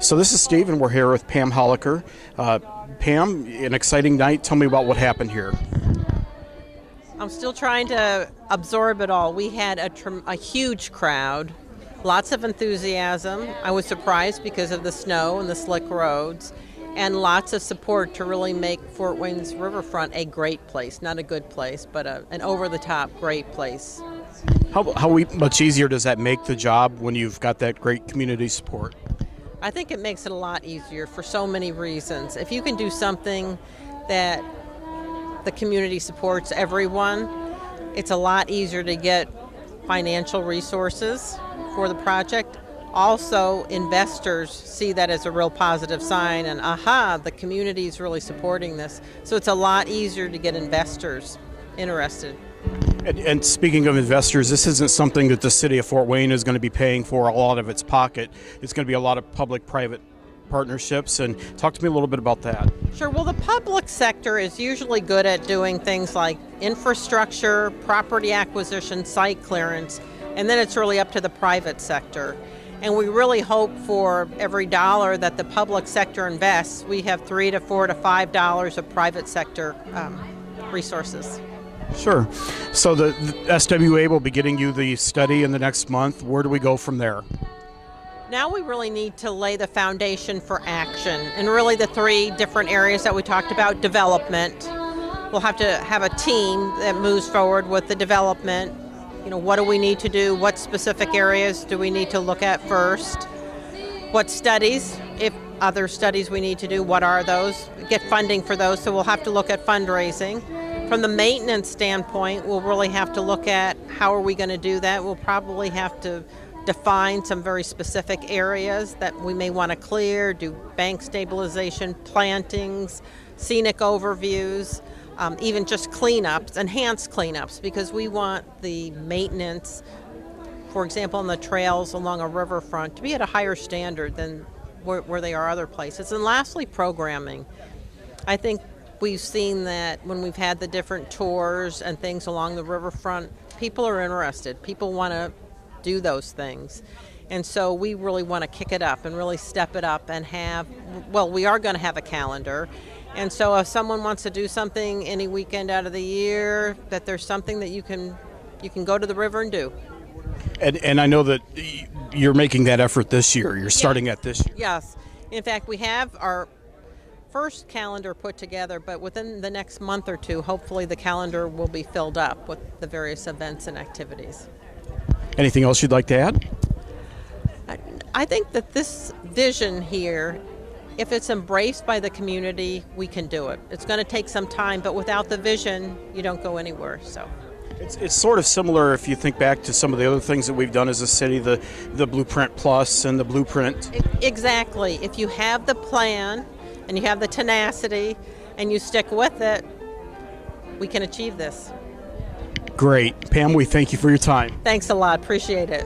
So this is Steve, and we're here with Pam Holocher. Pam, an exciting night. Tell me about what happened here. I'm still trying to absorb it all. We had a huge crowd, lots of enthusiasm. I was surprised because of the snow and the slick roads, and lots of support to really make Fort Wayne's Riverfront a great place. Not a good place, but an over-the-top great place. How much easier does that make the job when you've got that great community support? I think it makes it a lot easier for so many reasons. If you can do something that the community supports everyone, it's a lot easier to get financial resources for the project. Also, investors see that as a real positive sign, and the community is really supporting this. So it's a lot easier to get investors interested. And speaking of investors, this isn't something that the city of Fort Wayne is going to be paying for a lot of its pocket. It's going to be a lot of public-private partnerships, and talk to me a little bit about that. Sure. Well, the public sector is usually good at doing things like infrastructure, property acquisition, site clearance, and then it's really up to the private sector. And we really hope for every dollar that the public sector invests, we have $3 to $4 to $5 of private sector resources. Sure. So the SWA will be getting you the study in the next month. Where do we go from there? Now we really need to lay the foundation for action, and really the three different areas that we talked about. Development. We'll have to have a team that moves forward with the development. What do we need to do? What specific areas do we need to look at first? What studies, if other studies we need to do, what are those? Get funding for those, so we'll have to look at fundraising. From the maintenance standpoint, we'll really have to look at how are we going to do that. We'll probably have to define some very specific areas that we may want to clear, do bank stabilization, plantings, scenic overviews, even just cleanups, enhanced cleanups, because we want the maintenance, for example, on the trails along a riverfront, to be at a higher standard than where they are other places. And lastly, programming. I think we've seen that when we've had the different tours and things along the riverfront, people are interested. People want to do those things. And so we really want to kick it up and really step it up and we are going to have a calendar. And so if someone wants to do something any weekend out of the year, that there's something that you can go to the river and do. And I know that you're making that effort this year. You're starting at this year. Yes. In fact, we have our first calendar put together, but within the next month or two, hopefully the calendar will be filled up with the various events and activities. Anything else you'd like to add? I think that this vision here, if it's embraced by the community, we can do it. It's going to take some time, but without the vision, you don't go anywhere. So it's sort of similar if you think back to some of the other things that we've done as a city, the Blueprint Plus and the Blueprint. Exactly. If you have the plan and you have the tenacity and you stick with it, we can achieve this. Great. Pam, we thank you for your time. Thanks a lot. Appreciate it.